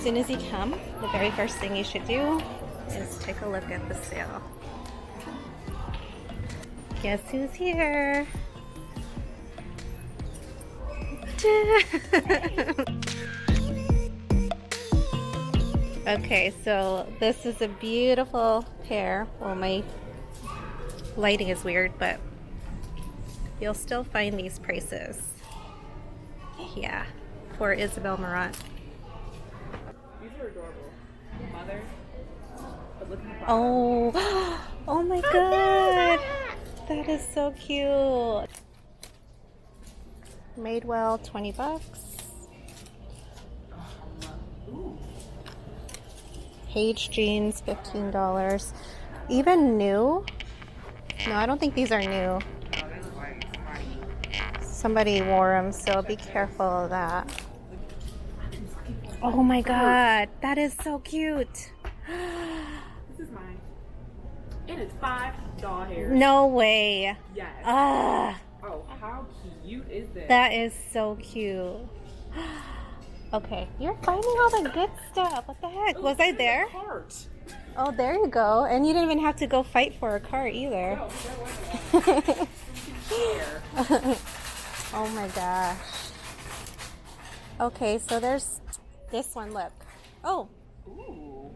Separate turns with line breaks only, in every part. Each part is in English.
soon as you come, the very first thing you should do is take a look at the sale. Guess who's here? Okay, so this is a beautiful pair. Well, my lighting is weird, but you'll still find these prices. Yeah, for Isabel Marant.
These are adorable. Mother.
Oh, oh my god. That is so cute. Madewell, 20 bucks. Page jeans, $15. Even new? No, I don't think these are new. Somebody wore them, so be careful of that. Oh my god, that is so cute.
This is mine. It is 5 doll hairs.
No way.
Yes.
Ah,
Oh, how cute is this?
that is so cute. Okay, you're finding all the good stuff. What the heck?
Ooh,
Was I there?
Cart.
Oh, there you go. And you didn't even have to go fight for a cart either.
No, there wasn't.
Oh my gosh. Okay, so there's this one, look. Oh,
Ooh.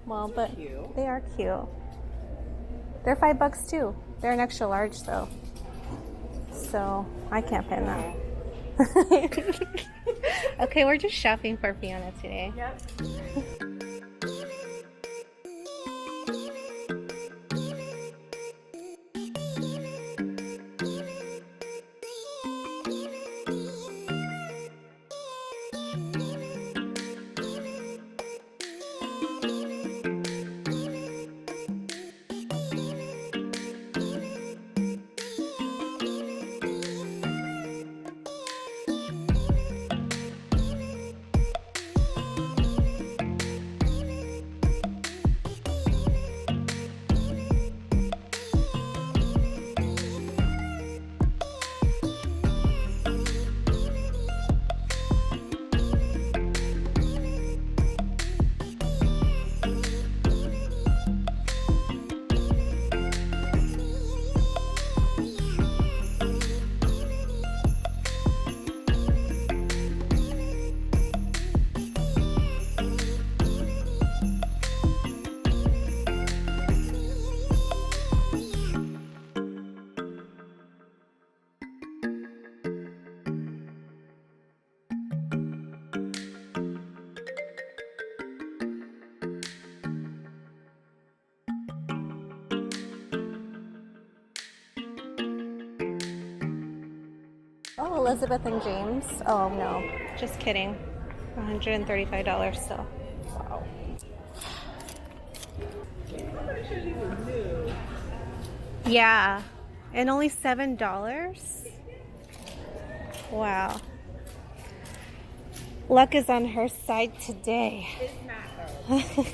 well,
Those are
but
cute.
they are cute. They're $5 too. They're an extra large though. So I can't pin them. Okay, we're just shopping for Fiona today.
Yep.
Oh, Elizabeth and James. Oh no, just kidding. $135 still.
Wow. I'm pretty sure these are new.
Yeah, and only $7. Wow. Luck is on her side today.
It's not though.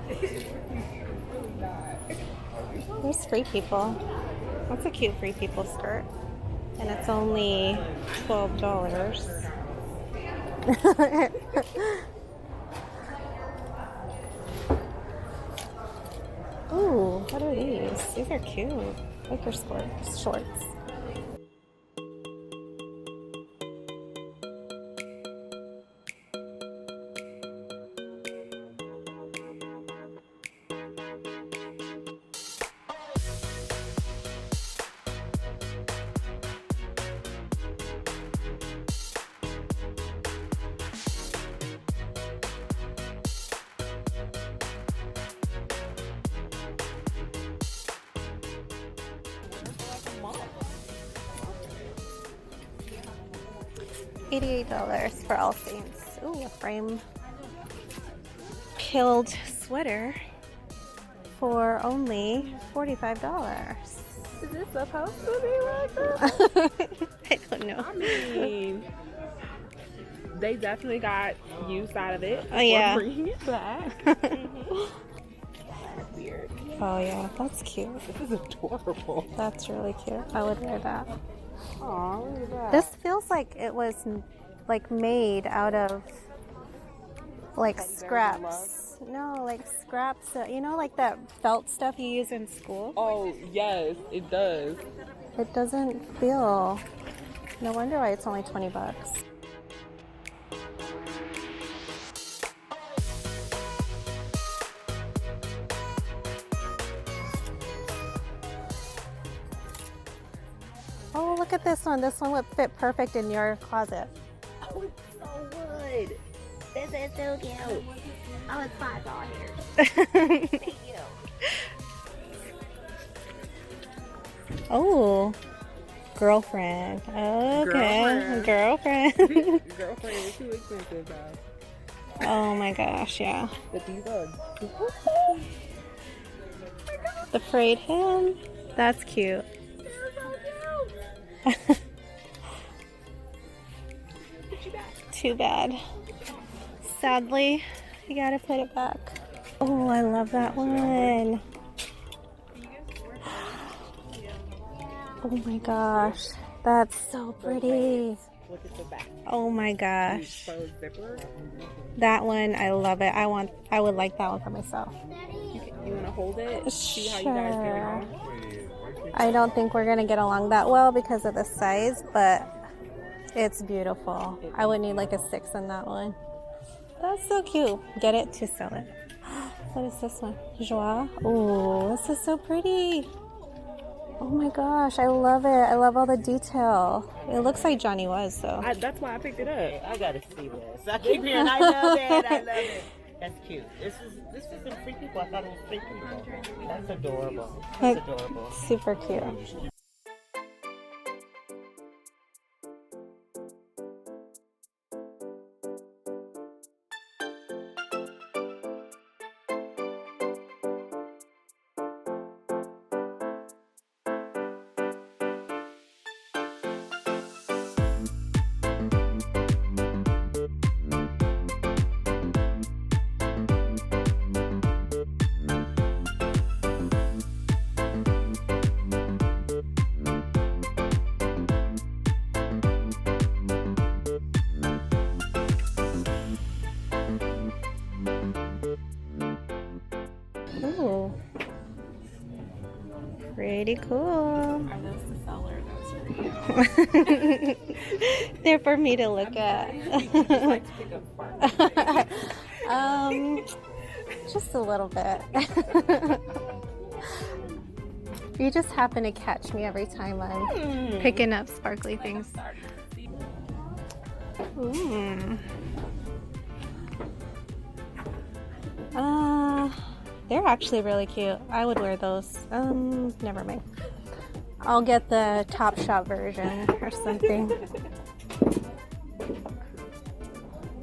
It's really not.
There's Free People. That's a cute Free People skirt. And it's only $12. Ooh, what are these? These are cute. Biker shorts. $88 for All Saints. Ooh, a frame pilled sweater for only $45.
Is this supposed to be like that?
I don't know.
I mean, they definitely got use out of it.
Oh, yeah.
Bringing it back. That's weird.
Oh yeah, that's cute.
This is adorable.
That's really cute. I would wear that.
Aw, look at that.
This feels like it was like made out of like
Teddy bears and
scraps. No, like scraps. You know, like that felt stuff you use in school?
Oh, yes, it does.
It doesn't feel. No wonder why it's only 20 bucks. Oh, look at this one. This one would fit perfect in your closet.
Oh, it so would. This is so cute. Oh, it's $5 here. Thank you.
Oh, girlfriend. Okay, girlfriend.
Girlfriend is too expensive, though.
Oh my gosh, yeah.
But these are
The frayed hem. That's cute. Too bad. Sadly, you gotta put it back. Oh, I love that one. Oh my gosh, that's so pretty.
look at the back.
Oh my gosh,
Faux zipper.
that one, I love it. I would like that one for myself.
You want to hold it? See how you guys get
Sure.
along?
I don't think we're gonna get along that well because of the size, but it's beautiful. I would need like a 6 in that one. That's so cute. Get it to sell it. What is this one? Joie? Oh, this is so pretty. Oh my gosh, I love it. I love all the detail. It looks like Johnny was, so.
That's why I picked it up.
I gotta see this. I keep hearing, I love it. I love it. That's cute. This isn't free people. I thought it was free people. That's adorable. That's adorable.
Super cute. Ooh. Pretty cool.
Are those the seller? Those for you.
They're for me to look at.
Like to pick up sparkles.
Just a little bit. You just happen to catch me every time I'm picking up sparkly things. Ooh. They're actually really cute. I would wear those. Never mind. I'll get the Top Shop version or something.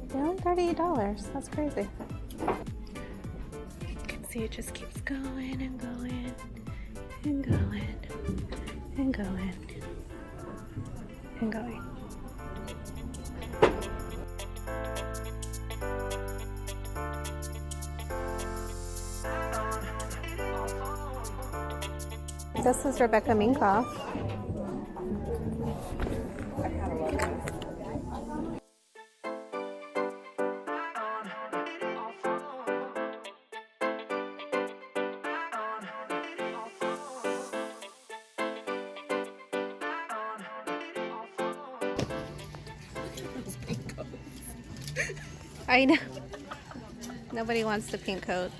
They're only $38. That's crazy. You can see it just keeps going and going and going and going and going. This is Rebecca Minkoff. I know. Nobody wants the pink coats.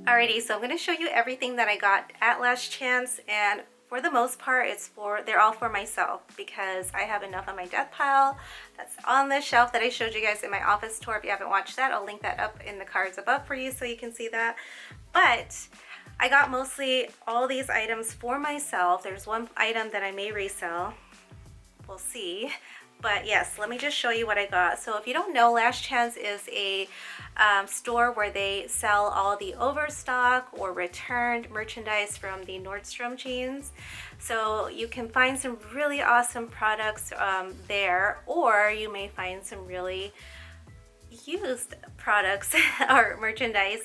Alrighty, so I'm going to show you everything that I got at Last Chance, and for the most part they're all for myself because I have enough on my death pile that's on the shelf that I showed you guys in my office tour. If you haven't watched that, I'll link that up in the cards above for you so you can see that. But I got mostly all these items for myself. There's one item that I may resell. We'll see. But yes, let me just show you what I got. So if you don't know, Last Chance is a store where they sell all the overstock or returned merchandise from the Nordstrom jeans. So you can find some really awesome products there, or you may find some really used products or merchandise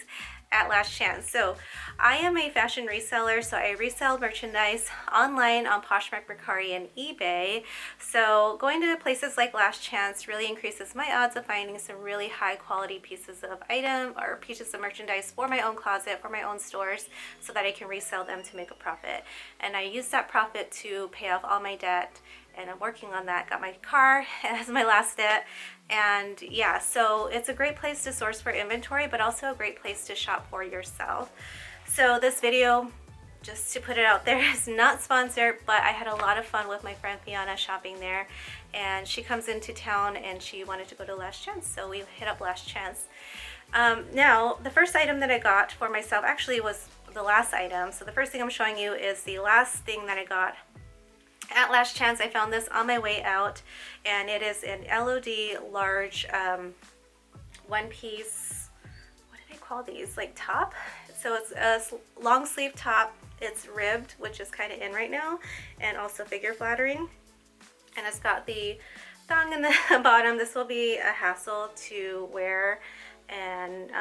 at Last Chance. So I am a fashion reseller, so I resell merchandise online on Poshmark, Mercari, and eBay. So going to places like Last Chance really increases my odds of finding some really high quality pieces of item or pieces of merchandise for my own closet, for my own stores, so that I can resell them to make a profit. And I use that profit to pay off all my debt, and I'm working on that. Got my car as my last debt. And yeah, so it's a great place to source for inventory, but also a great place to shop for yourself. So this video, just to put it out there, is not sponsored, but I had a lot of fun with my friend Fiona shopping there, and she comes into town and she wanted to go to Last Chance, so we hit up Last Chance. Now, the first item that I got for myself actually was the last item. So the first thing I'm showing you is the last thing that I got at Last Chance. I found this on my way out, and it is an LOD large one piece, what do they call these, like top? So it's a long sleeve top. It's ribbed, which is kind of in right now, and also figure flattering, and it's got the thong in the bottom. This will be a hassle to wear and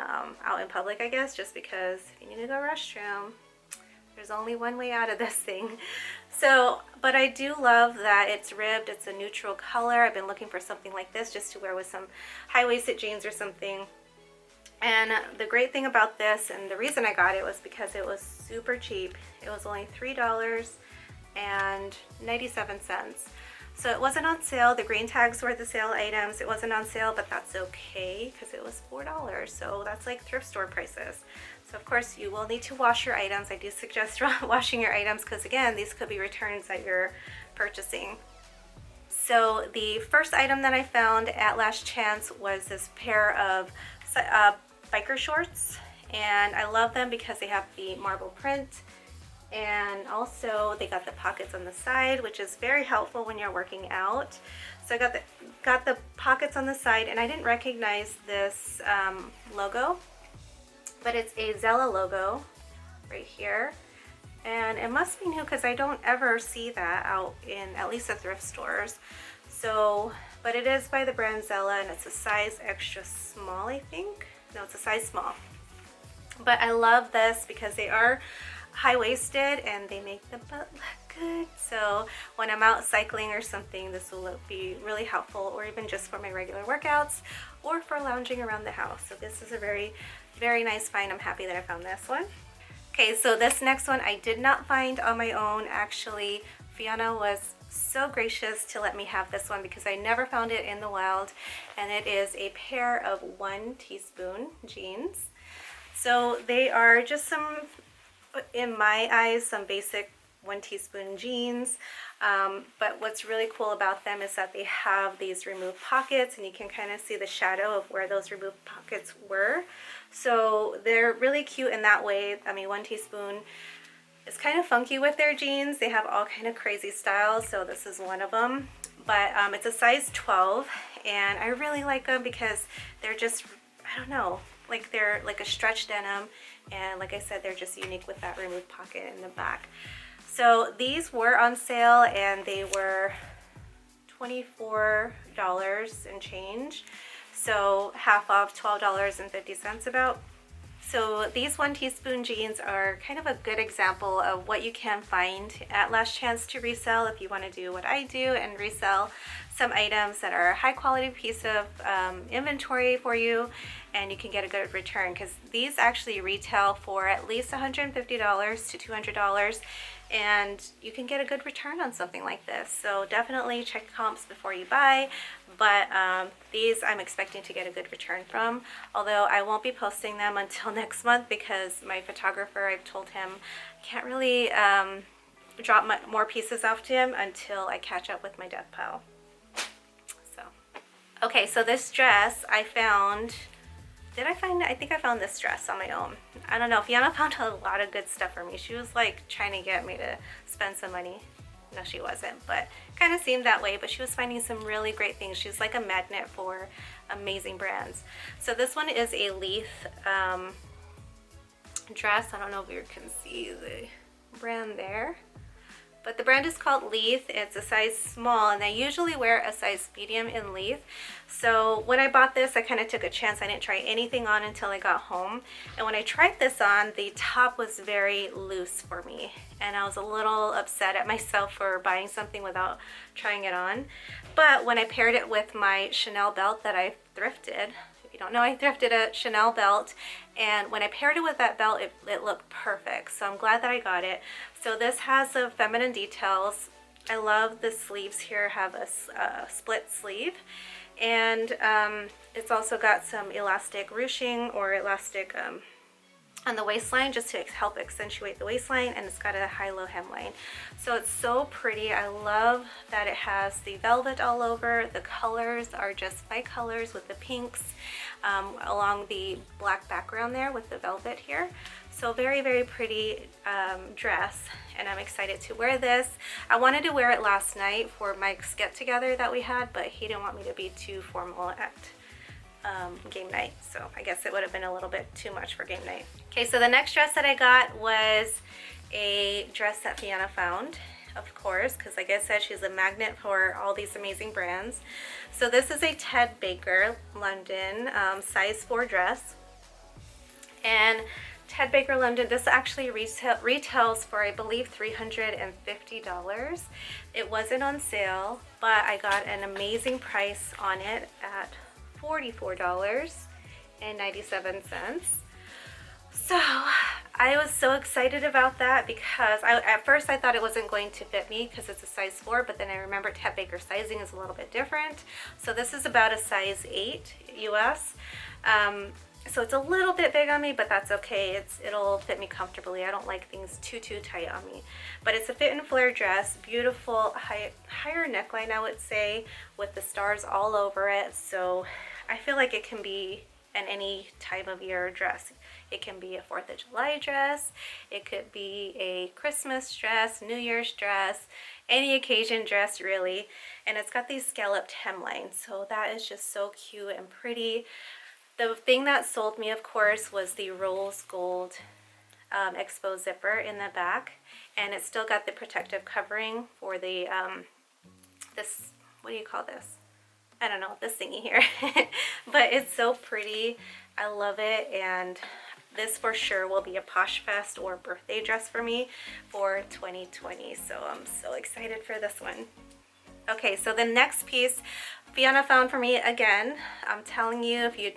out in public, I guess, just because if you need to go restroom, there's only one way out of this thing. So, but I do love that it's ribbed. It's a neutral color. I've been looking for something like this just to wear with some high-waisted jeans or something. And the great thing about this, and the reason I got it, was because it was super cheap. It was only $3.97. So it wasn't on sale. The green tags were the sale items. It wasn't on sale, but that's okay because it was $4. So that's like thrift store prices. So of course you will need to wash your items. I do suggest washing your items because, again, these could be returns that you're purchasing. So the first item that I found at Last Chance was this pair of biker shorts, and I love them because they have the marble print, and also they got the pockets on the side, which is very helpful when you're working out. So I got the pockets on the side, and I didn't recognize this logo, but it's a Zella logo right here, and it must be new because I don't ever see that out in at least the thrift stores. So, but it is by the brand Zella, and it's a size extra small, I think. No, it's a size small. But I love this because they are high-waisted and they make the butt look good. So when I'm out cycling or something, this will be really helpful, or even just for my regular workouts or for lounging around the house. So this is a very, very nice find. I'm happy that I found this one. Okay, so this next one I did not find on my own. Actually, Fiona was so gracious to let me have this one because I never found it in the wild, and it is a pair of 1 teaspoon jeans. So they are just some, in my eyes, some basic 1 teaspoon jeans, but what's really cool about them is that they have these removed pockets, and you can kind of see the shadow of where those removed pockets were. So they're really cute in that way. I mean, 1 teaspoon is kind of funky with their jeans. They have all kind of crazy styles, so this is one of them. But it's a size 12, and I really like them because they're just, I don't know, like they're like a stretch denim, and like I said, they're just unique with that removed pocket in the back. So these were on sale, and they were $24 and change, so half off, $12.50 about. So these 1 teaspoon jeans are kind of a good example of what you can find at Last Chance to resell if you want to do what I do and resell some items that are a high quality piece of inventory for you, and you can get a good return, because these actually retail for at least $150 to $200, and you can get a good return on something like this. So definitely check comps before you buy, but these I'm expecting to get a good return from, although I won't be posting them until next month because my photographer, I've told him, can't really drop more pieces off to him until I catch up with my death pile. So, okay, so this dress I found, did I find it? I think I found this dress on my own. I don't know, Fiona found a lot of good stuff for me. She was like trying to get me to spend some money. No, she wasn't, but kind of seemed that way. But she was finding some really great things. She's like a magnet for amazing brands. So this one is a Leaf dress. I don't know if you can see the brand there, But the brand is called Leith. It's a size small, and I usually wear a size medium in Leith. So when I bought this, I kind of took a chance. I didn't try anything on until I got home. And when I tried this on, the top was very loose for me. And I was a little upset at myself for buying something without trying it on. But when I paired it with my Chanel belt that I thrifted, if you don't know, I thrifted a Chanel belt, and when I paired it with that belt, it looked perfect. So I'm glad that I got it. So this has the feminine details. I love the sleeves here, have a split sleeve, and it's also got some elastic ruching or elastic on the waistline just to help accentuate the waistline, and it's got a high-low hemline. So it's so pretty. I love that it has the velvet all over. The colors are just bicolors with the pinks along the black background there with the velvet here. So very, very pretty dress, and I'm excited to wear this. I wanted to wear it last night for Mike's get-together that we had, but he didn't want me to be too formal at game night, so I guess it would have been a little bit too much for game night. Okay, so the next dress that I got was a dress that Fiona found, of course, because like I said, she's a magnet for all these amazing brands. So this is a Ted Baker London size 4 dress, and Ted Baker London, this actually retails for, I believe, $350. It wasn't on sale, but I got an amazing price on it at $44.97. So I was so excited about that because at first I thought it wasn't going to fit me because it's a size 4, but then I remembered Ted Baker sizing is a little bit different. So this is about a size 8 US. So it's a little bit big on me, but that's okay. It'll fit me comfortably. I don't like things too tight on me. But it's a fit and flare dress, beautiful higher neckline, I would say, with the stars all over it. So I feel like it can be an any time of year dress. It can be a 4th of July dress. It could be a Christmas dress, New Year's dress, any occasion dress really. And it's got these scalloped hemlines. So that is just so cute and pretty. The thing that sold me, of course, was the rose gold exposed zipper in the back, and it's still got the protective covering for the this, what do you call this? I don't know, this thingy here. But it's so pretty. I love it, and this for sure will be a Posh Fest or birthday dress for me for 2020. So I'm so excited for this one. Okay, so the next piece Fiona found for me again. I'm telling you, if you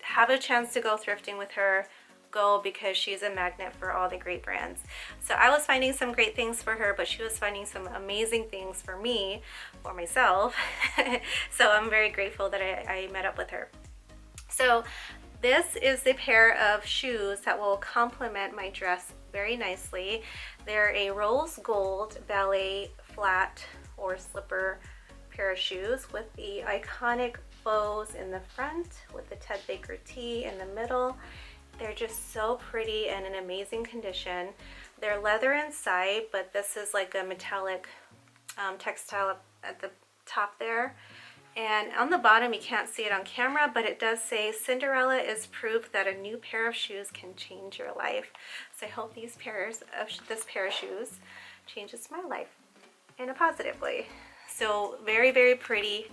have a chance to go thrifting with her, go, because she's a magnet for all the great brands. So I was finding some great things for her, but she was finding some amazing things for me, for myself. So I'm very grateful that I met up with her. So this is the pair of shoes that will complement my dress very nicely. They're a rose gold ballet flat or slipper pair of shoes with the iconic bows in the front with the Ted Baker T in the middle. They're just so pretty and in amazing condition. They're leather inside, but this is like a metallic textile at the top there. And on the bottom, you can't see it on camera, but it does say, Cinderella is proof that a new pair of shoes can change your life. So I hope this pair of shoes changes my life in a positive way. So very, very pretty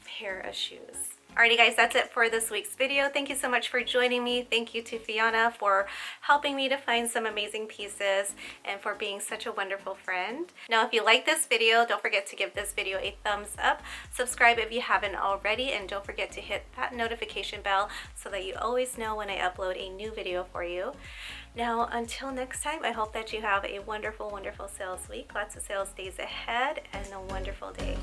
pair of shoes. Alrighty guys, that's it for this week's video. Thank you so much for joining me. Thank you to Fiona for helping me to find some amazing pieces and for being such a wonderful friend. Now, if you like this video, don't forget to give this video a thumbs up. Subscribe if you haven't already, and don't forget to hit that notification bell so that you always know when I upload a new video for you. Now, until next time, I hope that you have a wonderful, wonderful sales week, lots of sales days ahead, and a wonderful day.